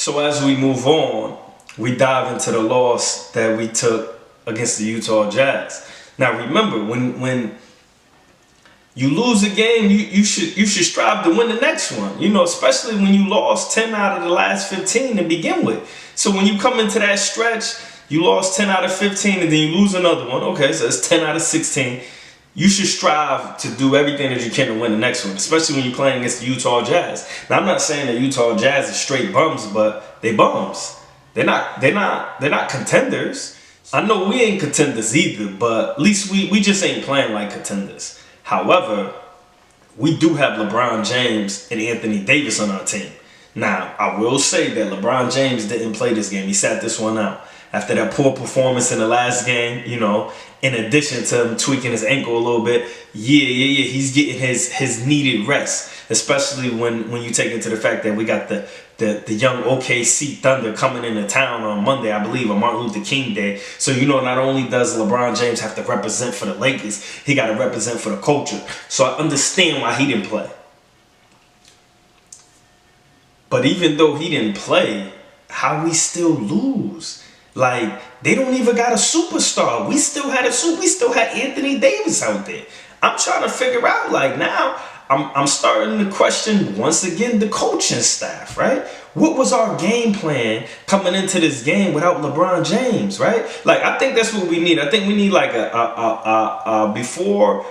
So as we move on, we dive into the loss that we took against the Utah Jazz. Now remember, when you lose a game, you should strive to win the next one. Especially when you lost 10 out of the last 15 to begin with. So when you come into that stretch, you lost 10 out of 15 and then you lose another one. Okay, so it's 10 out of 16. You should strive to do everything that you can to win the next one, especially when you're playing against the Utah Jazz. Now, I'm not saying that Utah Jazz is straight bums, but they bums. They're not contenders. I know we ain't contenders either, but at least we just ain't playing like contenders. However, we do have LeBron James and Anthony Davis on our team. Now, I will say that LeBron James didn't play this game. He sat this one out. After that poor performance in the last game, in addition to him tweaking his ankle a little bit, he's getting his needed rest. Especially when you take into the fact that we got the young OKC Thunder coming into town on Monday, I believe, on Martin Luther King Day. So, not only does LeBron James have to represent for the Lakers, he got to represent for the culture. So I understand why he didn't play. But even though he didn't play, how we still lose? Like, they don't even got a superstar. We still had Anthony Davis out there. I'm trying to figure out, now, I'm starting to question, once again, the coaching staff, right? What was our game plan coming into this game without LeBron James, right? I think that's what we need. I think we need, a before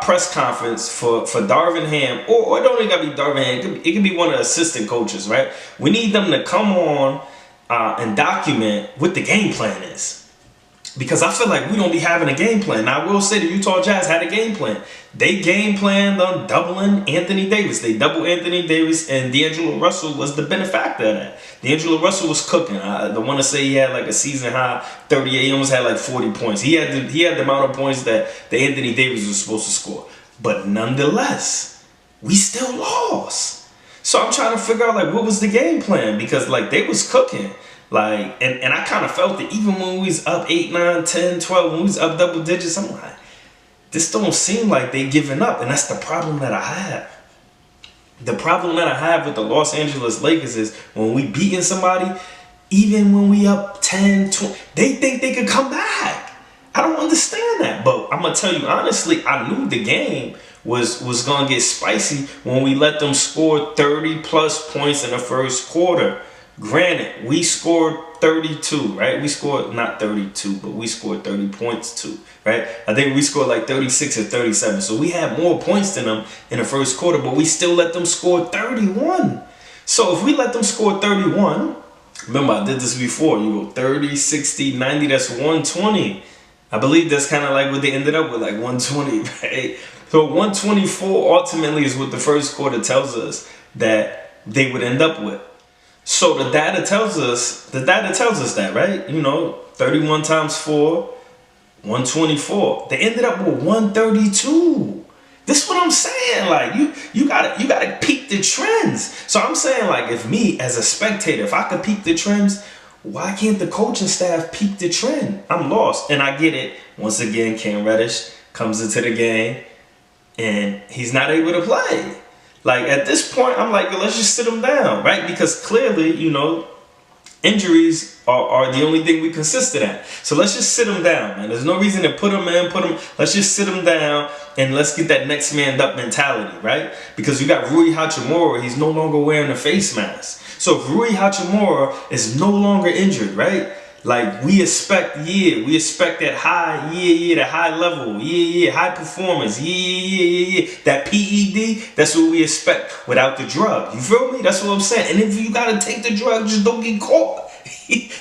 press conference for Darvin Ham, or it don't even got to be Darvin Ham. It could be one of the assistant coaches, right? We need them to come on and document what the game plan is. Because I feel like we don't be having a game plan. Now, I will say the Utah Jazz had a game plan. They game planned on doubling Anthony Davis. They doubled Anthony Davis, and D'Angelo Russell was the benefactor of that. D'Angelo Russell was cooking. I don't want to say he had a season high 38. He almost had 40 points. He had the amount of points that Anthony Davis was supposed to score. But nonetheless, we still lost. So I'm trying to figure out what was the game plan, because they was cooking. And I kind of felt it even when we was up 8, 9, 10, 12, when we was up double digits. I'm like, this don't seem like they giving up. And that's the problem that I have. The problem that I have with the Los Angeles Lakers is when we beating somebody, even when we up 10, 20, they think they could come back. I don't understand that. But I'm going to tell you honestly, I knew the game was going to get spicy when we let them score 30 plus points in the first quarter. Granted, we scored 32, right? We scored not 32, but we scored 30 points too, right? I think we scored 36 or 37. So we had more points than them in the first quarter, but we still let them score 31. So if we let them score 31, remember I did this before, you go 30, 60, 90, that's 120. I believe that's kind of what they ended up with, 120, right? So 124 ultimately is what the first quarter tells us that they would end up with. So the data tells us that, right? 31 times 4, 124. They ended up with 132. This is what I'm saying. You gotta peek the trends. So I'm saying, if me as a spectator, if I could peek the trends, why can't the coaching staff peek the trend? I'm lost. And I get it. Once again, Cam Reddish comes into the game and he's not able to play. At this point, I'm let's just sit him down, right? Because clearly, injuries are the only thing we consistent at. So let's just sit him down, man. There's no reason to put him in, let's just sit him down and let's get that next man up mentality, right? Because you got Rui Hachimura, he's no longer wearing a face mask. So if Rui Hachimura is no longer injured, right? We expect that high level, high performance, that PED, that's what we expect without the drug. You feel me? That's what I'm saying. And if you gotta take the drug, just don't get caught.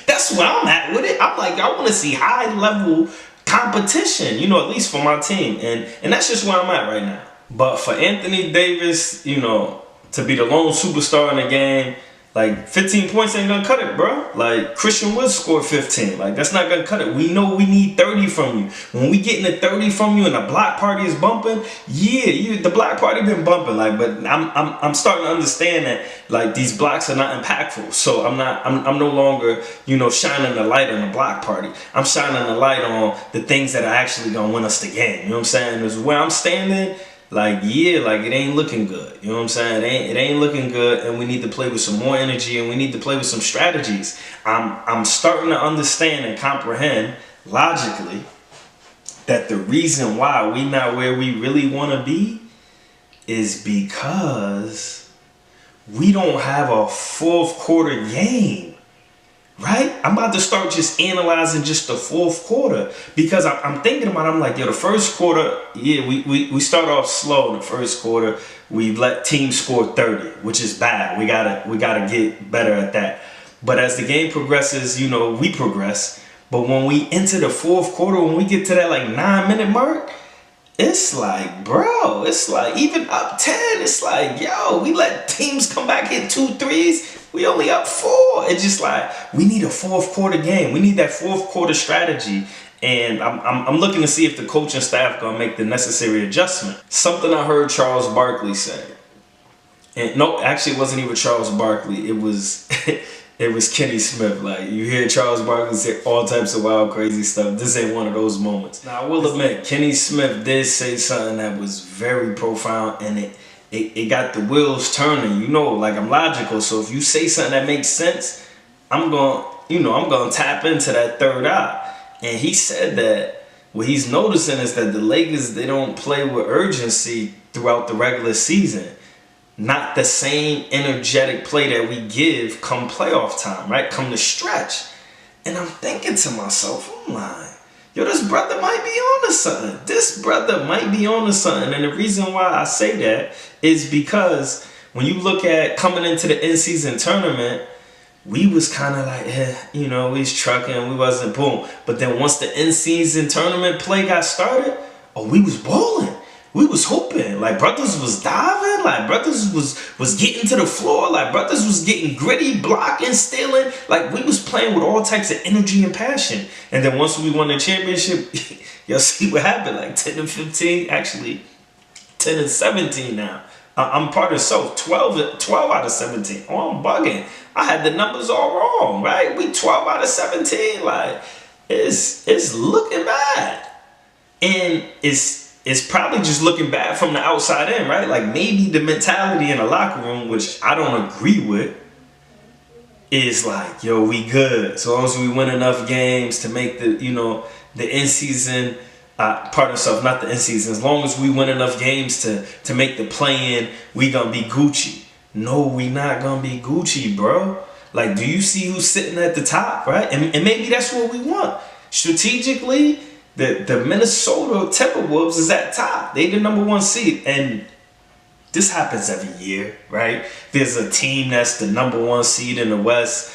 That's where I'm at with it. I'm I want to see high level competition, at least for my team. And that's just where I'm at right now. But for Anthony Davis, to be the lone superstar in the game, 15 points ain't gonna cut it, bro. Christian Wood scored 15. That's not gonna cut it. We know we need 30 from you. When we getting the 30 from you and the block party is bumping, the block party been bumping. But I'm starting to understand that these blocks are not impactful. So I'm no longer shining the light on the block party. I'm shining the light on the things that are actually gonna win us the game. You know what I'm saying? Is where I'm standing. like, yeah, like it ain't looking good. You know what I'm saying? It ain't looking good, and we need to play with some more energy, and we need to play with some strategies. I'm starting to understand and comprehend logically that the reason why we not where we really want to be is because we don't have a fourth quarter game. Right? I'm about to start just analyzing just the fourth quarter because I'm thinking about it. I'm like, yo, the first quarter, yeah, we start off slow in the first quarter. We let teams score 30, which is bad. We gotta get better at that. But as the game progresses, you know, we progress. But when we enter the fourth quarter, when we get to that like 9-minute mark, it's like, bro, it's like even up 10, it's like, yo, we let teams come back, hit 2 threes. We only up 4. It's just like, we need a fourth quarter game. We need that fourth quarter strategy. And I'm looking to see if the coaching staff gonna make the necessary adjustment. Something I heard Charles Barkley say. And no, actually it wasn't even Charles Barkley. It was it was Kenny Smith. Like, you hear Charles Barkley say all types of wild, crazy stuff. This ain't one of those moments. Now, I will admit, Kenny Smith did say something that was very profound, and it got the wheels turning. You know, like, I'm logical, so if you say something that makes sense, I'm gonna tap into that third eye. And he said that what he's noticing is that the Lakers, they don't play with urgency throughout the regular season. Not the same energetic play that we give come playoff time, right? Come the stretch. And I'm thinking to myself, I'm like, yo, this brother might be on to something. This brother might be on to something. And the reason why I say that is because when you look at coming into the in-season tournament, we was kind of like, we was trucking, we wasn't boom. But then once the in-season tournament play got started, we was balling. We was hooping. Like, brothers was diving. Like, brothers was getting to the floor. Like, brothers was getting gritty, blocking, stealing. Like, we was playing with all types of energy and passion. And then once we won the championship, you'll see what happened. Like, 10 and 15, actually 10 and 17 now. I'm part of 12 out of 17. Oh, I'm bugging. I had the numbers all wrong, right? We 12 out of 17. Like, it's looking bad. And it's probably just looking bad from the outside in, right? Like, maybe the mentality in the locker room, which I don't agree with, is like, yo, we good. As long as we win enough games to make the in-season, pardon myself, not the in-season, as long as we win enough games to make the play-in, we gonna be Gucci. No, we not gonna be Gucci, bro. Like, do you see who's sitting at the top, right? And maybe that's what we want. Strategically, the Minnesota Timberwolves is at top. They the number 1 seed. And this happens every year, right? There's a team that's the number 1 seed in the West,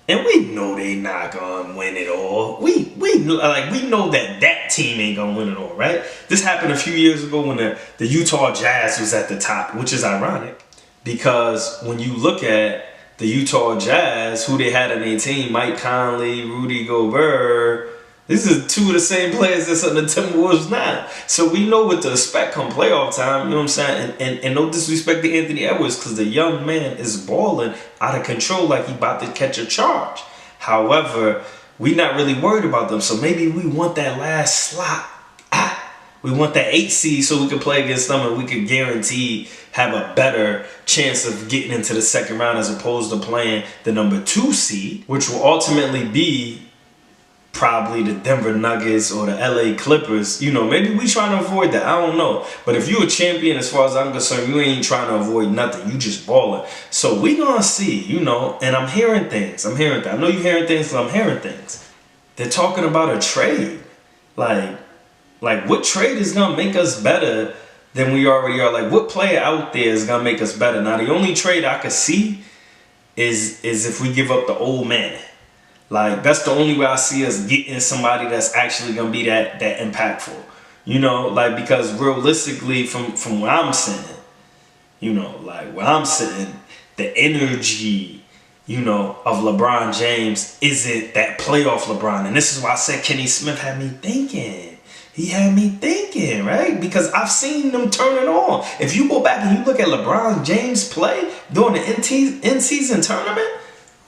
and we know they not gonna win it all. We know that team ain't gonna win it all, right? This happened a few years ago when the Utah Jazz was at the top, which is ironic because when you look at the Utah Jazz, who they had on their team, Mike Conley, Rudy Gobert, these are 2 of the same players that's on the Timberwolves now. So we know what to expect come playoff time, you know what I'm saying? And no disrespect to Anthony Edwards, because the young man is balling out of control like he about to catch a charge. However, we not really worried about them. So maybe we want that last slot. We want that 8 seed so we can play against them and we can guarantee have a better chance of getting into the second round as opposed to playing the number 2 seed, which will ultimately be probably the Denver Nuggets or the LA Clippers. Maybe we trying to avoid that. I don't know. But if you're a champion, as far as I'm concerned, you ain't trying to avoid nothing. You just balling. So we gonna see, and I'm hearing things. I know you're hearing things, but I'm hearing things. They're talking about a trade. Like what trade is gonna make us better than we already are? Like, what player out there is gonna make us better? Now, the only trade I could see is if we give up the old man. Like, that's the only way I see us getting somebody that's actually gonna be that impactful. Because realistically, from where I'm sitting, where I'm sitting, the energy, of LeBron James isn't that playoff LeBron. And this is why I said Kenny Smith had me thinking. He had me thinking, right? Because I've seen them turn it on. If you go back and you look at LeBron James play during the in-season tournament,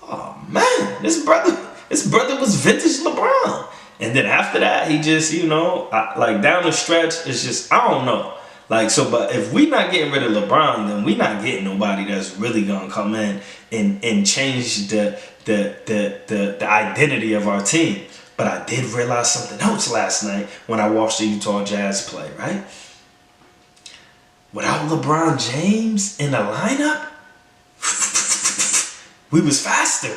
oh man, this brother was vintage LeBron. And then after that, he just, down the stretch, it's just, I don't know. Like, so, but if we not getting rid of LeBron, then we not getting nobody that's really gonna come in and change the identity of our team. But I did realize something else last night when I watched the Utah Jazz play, right? Without LeBron James in the lineup, we was faster.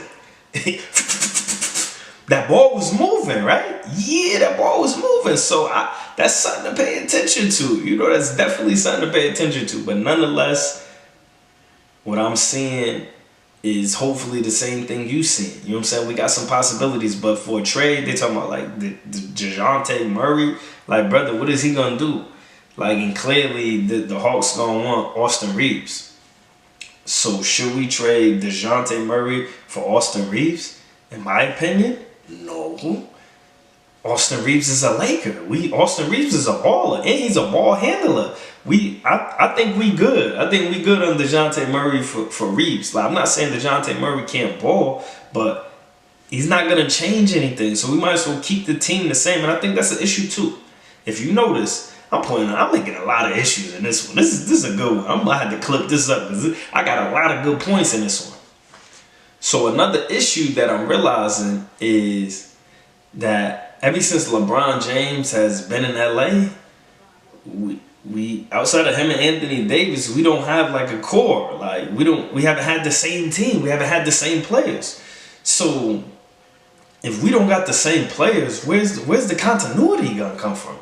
That ball was moving, right? Yeah, that ball was moving. So that's something to pay attention to. You know, that's definitely something to pay attention to. But nonetheless, what I'm seeing is hopefully the same thing you see. You know what I'm saying? We got some possibilities, but for a trade, they talking about like the DeJounte Murray. Like, brother, what is he gonna do? Like, and clearly the Hawks gonna want Austin Reeves. So should we trade DeJounte Murray for Austin Reeves? In my opinion, no. Austin Reeves is a Laker. Austin Reeves is a baller, and he's a ball handler. I think we good. I think we good on DeJounte Murray for Reeves. Like, I'm not saying DeJounte Murray can't ball, but he's not gonna change anything. So we might as well keep the team the same. And I think that's an issue too. If you notice, I'm making a lot of issues in this one. This is a good one. I'm gonna have to clip this up because I got a lot of good points in this one. So another issue that I'm realizing is that ever since LeBron James has been in LA, we outside of him and Anthony Davis, we don't have like a core. Like we haven't had the same team. We haven't had the same players. So if we don't got the same players, where's the continuity gonna come from?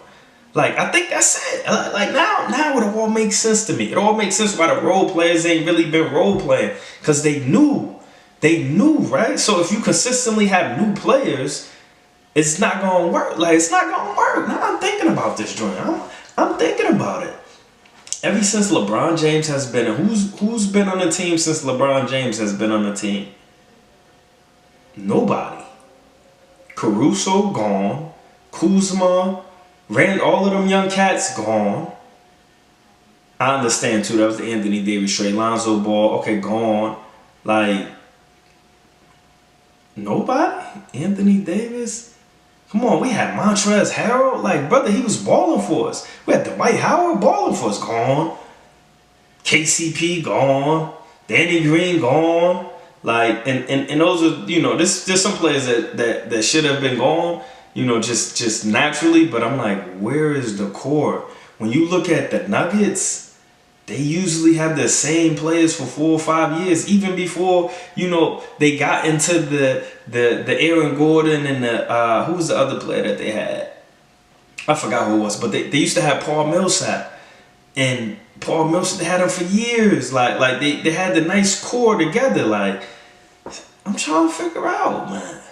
Like, I think that's it. Like now it all makes sense to me. It all makes sense why the role players ain't really been role playing, because they knew, right? So if you consistently have new players, it's not gonna work. Like, it's not gonna work. Now I'm thinking about this joint. I'm thinking about it. Ever since LeBron James has been, who's been on the team since LeBron James has been on the team? Nobody. Caruso gone. Kuzma, all of them young cats gone. I understand too. That was the Anthony Davis trade. Lonzo Ball, okay, gone. Like, nobody. Anthony Davis. Come on, we had Montrezl Harrell. Like, brother, he was balling for us. We had Dwight Howard balling for us. Gone. KCP gone. Danny Green gone. Like, and those are, you know, there's some players that should have been gone, you know, just naturally. But I'm like, where is the core? When you look at the Nuggets, they usually have the same players for 4 or 5 years, even before, you know, they got into the Aaron Gordon and the who was the other player that they had? I forgot who it was, but they used to have Paul Millsap, and Paul Millsap, they had him for years. Like they had the nice core together. Like, I'm trying to figure out, man.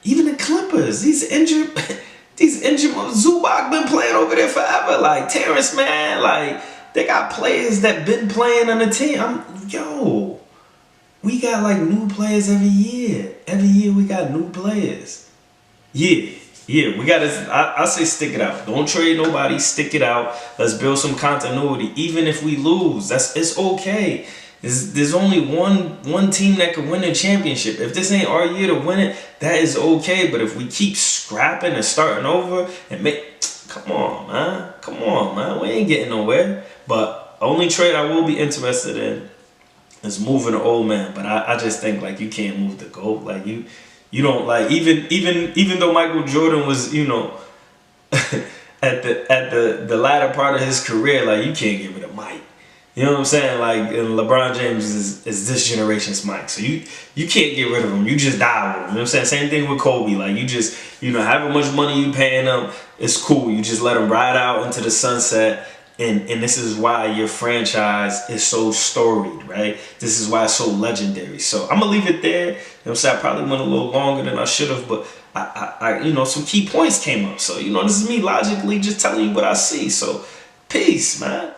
Even the Clippers, these injured Zubac been playing over there forever. Like Terrence, man, like. They got players that been playing on the team. We got like new players every year. Every year we got new players. Yeah, we got to, I say stick it out. Don't trade nobody, stick it out. Let's build some continuity. Even if we lose, it's okay. There's only one team that can win a championship. If this ain't our year to win it, that is okay. But if we keep scrapping and starting over and come on, man. We ain't getting nowhere. But only trade I will be interested in is moving the old man. But I just think, like, you can't move the GOAT. Like, you don't, like, even though Michael Jordan was, you know, at the latter part of his career, like, you can't get rid of Mike. You know what I'm saying? Like, and LeBron James is this generation's Mike. So you can't get rid of him. You just die with him. You know what I'm saying? Same thing with Kobe. Like, you just, you know, however much money you paying him, it's cool. You just let him ride out into the sunset. And this is why your franchise is so storied, right? This is why it's so legendary. So I'm going to leave it there. You know what I'm saying? I probably went a little longer than I should have, but I you know, some key points came up. So, you know, this is me logically just telling you what I see. So, peace, man.